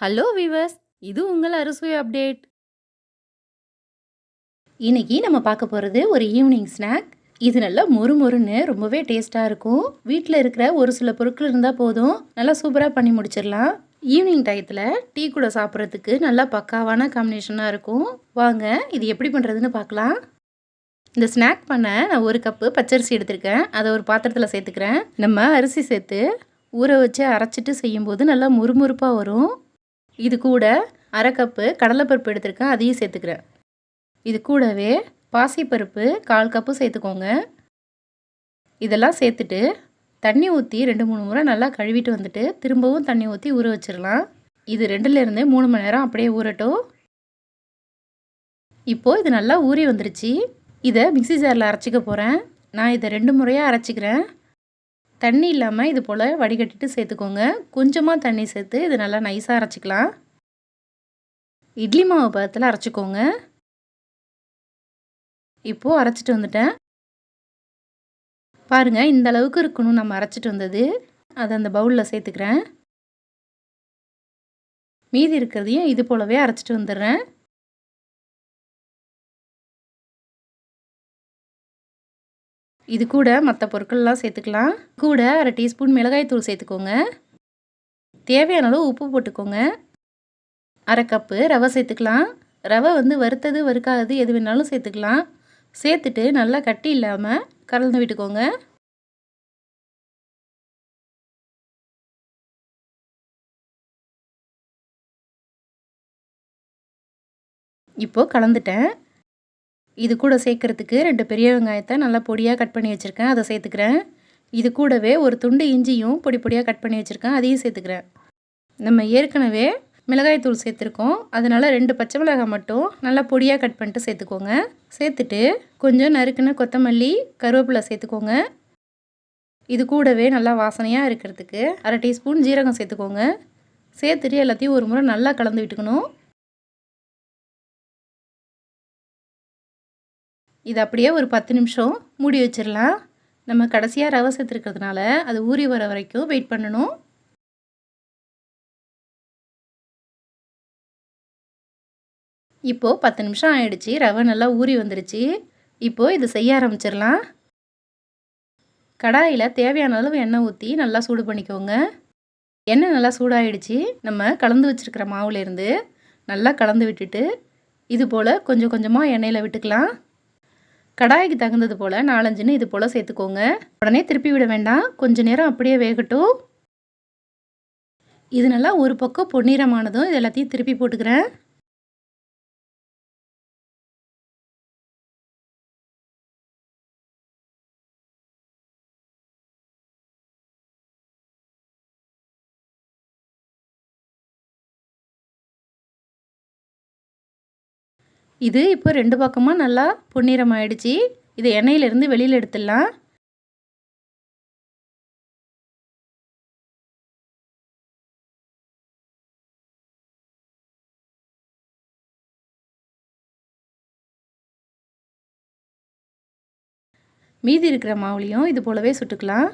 Hello viewers, இது உங்கள் அறுசுவை அப்டேட். இன்னைக்கு நம்ம பார்க்க போகிறது ஒரு ஈவினிங் ஸ்நாக். இது நல்லா மொறுமொறுன்னு ரொம்பவே டேஸ்ட்டாக இருக்கும். வீட்டில் இருக்கிற ஒரு சில பொருட்கள் இருந்தால் போதும், நல்லா சூப்பராக பண்ணி முடிச்சிடலாம். ஈவினிங் டயத்தில் டீ கூட சாப்பிட்றதுக்கு நல்லா பக்காவான காம்பினேஷனாக இருக்கும். வாங்க இது எப்படி பண்ணுறதுன்னு பார்க்கலாம். இந்த ஸ்நாக் பண்ண நான் 1 கப்பு பச்சரிசி எடுத்திருக்கேன். அதை ஒரு பாத்திரத்தில் சேர்த்துக்கிறேன். நம்ம அரிசி சேர்த்து ஊற வச்சு அரைச்சிட்டு செய்யும்போது நல்லா முறுமுறுப்பாக வரும். இது கூட 1/2 கப்பு கடலைப்பருப்பு எடுத்திருக்கேன், அதையும் சேர்த்துக்கிறேன். இது கூடவே பாசிப்பருப்பு 1/4 கப்பு சேர்த்துக்கோங்க. இதெல்லாம் சேர்த்துட்டு தண்ணி ஊற்றி 2-3 முறை நல்லா கழுவிட்டு வந்துட்டு திரும்பவும் தண்ணி ஊற்றி ஊற வச்சிடலாம். இது 2லேருந்து 3 மணி நேரம் அப்படியே ஊறட்டும். இப்போது இது நல்லா ஊறி வந்துருச்சு. இதை மிக்ஸி ஜாரில் அரைச்சிக்க போகிறேன். நான் இதை 2 முறையாக அரைச்சிக்கிறேன். தண்ணி இல்லாமல் இது போல் வடிகட்டிட்டு சேர்த்துக்கோங்க. கொஞ்சமாக தண்ணி சேர்த்து இது நல்லா நைஸாக அரைச்சிக்கலாம். இட்லி மாவு பதத்தில் அரைச்சிக்கோங்க. இப்போது அரைச்சிட்டு வந்துட்டேன். பாருங்கள், இந்த அளவுக்கு இருக்கணும் நம்ம அரைச்சிட்டு வந்தது. அதை அந்த பவுலில் சேர்த்துக்கிறேன். மீதி இருக்கிறதையும் இது போலவே அரைச்சிட்டு வந்துடுறேன். இது கூட மற்ற பொருட்கள்லாம் சேர்த்துக்கலாம். கூட 1/2 டீஸ்பூன் மிளகாய்த்தூள் சேர்த்துக்கோங்க. தேவையான அளவு உப்பு போட்டுக்கோங்க. 1/2 கப்பு ரவை சேர்த்துக்கலாம். ரவை வறுத்தது வறுக்காதது எது வேணாலும் சேர்த்துக்கலாம். சேர்த்துட்டு நல்லா கட்டி இல்லாமல் கலந்து விட்டுக்கோங்க. இப்போது கலந்துட்டேன். இது கூட சேர்க்குறதுக்கு 2 பெரிய வெங்காயத்தை நல்லா பொடியாக கட் பண்ணி வச்சுருக்கேன், அதை சேர்த்துக்கிறேன். இது கூடவே ஒரு துண்டு இஞ்சியும் பொடி பொடியாக கட் பண்ணி வச்சுருக்கேன், அதையும் சேர்த்துக்கிறேன். நம்ம ஏற்கனவே மிளகாய்த்தூள் சேர்த்துருக்கோம், அதனால் 2 பச்சை மிளகாய் மட்டும் நல்லா பொடியாக கட் பண்ணிட்டு சேர்த்துக்கோங்க. சேர்த்துட்டு கொஞ்சம் நறுக்குன்னு கொத்தமல்லி, கருவேப்பிலை சேர்த்துக்கோங்க. இது கூடவே நல்லா வாசனையாக இருக்கிறதுக்கு 1/2 டீஸ்பூன் ஜீரகம் சேர்த்துக்கோங்க. சேர்த்துட்டு எல்லாத்தையும் ஒரு முறை நல்லா கலந்து விட்டுக்கணும். இது அப்படியே ஒரு 10 நிமிஷம் மூடி வச்சிடலாம். நம்ம கடைசியாக ரவை சேர்த்துருக்கிறதுனால அது ஊறி வர வரைக்கும் வெயிட் பண்ணணும். இப்போது 10 நிமிஷம் ஆயிடுச்சு. ரவை நல்லா ஊறி வந்துருச்சு. இப்போது இது செய்ய ஆரம்பிச்சிடலாம். கடாயில் தேவையான அளவு எண்ணெய் ஊற்றி நல்லா சூடு பண்ணிக்கோங்க. எண்ணெய் நல்லா சூடாகிடுச்சு. நம்ம கலந்து வச்சுருக்கிற மாவுலேருந்து நல்லா கலந்து விட்டுட்டு இது போல் கொஞ்சம் கொஞ்சமாக எண்ணெயில் விட்டுக்கலாம். கடாய்க்கு தகுந்தது போல் 4-5 இது போல் சேர்த்துக்கோங்க. உடனே திருப்பி விட வேண்டாம், கொஞ்சம் நேரம் அப்படியே வேகட்டும். இது நல்லா ஒரு பக்கம் பொன்னிறமானதும் இது எல்லாத்தையும் திருப்பி போட்டுக்கிறேன். இது இப்போ 2 பக்கமாக நல்லா பொன்னிறம் ஆயிடுச்சு. இதை எண்ணெயிலேருந்து வெளியில் எடுத்துடலாம். மீதி இருக்கிற மாவுலையும் இது போலவே சுட்டுக்கலாம்.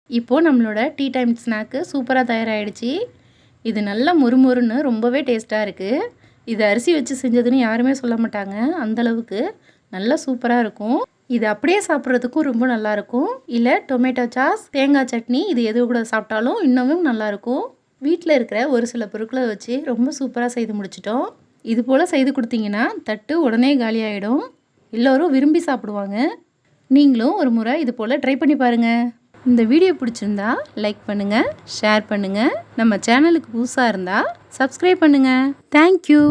இப்போது நம்மளோட டீ டைம் ஸ்நாக்கு சூப்பராக தயாராகிடுச்சு. இது நல்லா மொறுமொறுன்னு ரொம்பவே டேஸ்ட்டாக இருக்குது. இது அரிசி வச்சு செஞ்சதுன்னு யாருமே சொல்ல மாட்டாங்க, அந்தளவுக்கு நல்லா சூப்பராக இருக்கும். இது அப்படியே சாப்பிட்றதுக்கும் ரொம்ப நல்லாயிருக்கும். இல்லை டொமேட்டோ சாஸ், தேங்காய் சட்னி இது எது கூட சாப்பிட்டாலும் இன்னமும் நல்லாயிருக்கும். வீட்டில் இருக்கிற ஒரு சில பொருட்களை வச்சு ரொம்ப சூப்பராக செய்து முடிச்சிட்டோம். இது போல் செய்து கொடுத்தீங்கன்னா தட்டு உடனே காலியாகிடும். எல்லோரும் விரும்பி சாப்பிடுவாங்க. நீங்களும் ஒரு முறை இது போல் ட்ரை பண்ணி பாருங்கள். இந்த வீடியோ பிடிச்சிருந்தா லைக் பண்ணுங்கள், ஷேர் பண்ணுங்கள். நம்ம சேனலுக்கு புதுசாக இருந்தால் சப்ஸ்கிரைப் பண்ணுங்கள். தேங்க்யூ.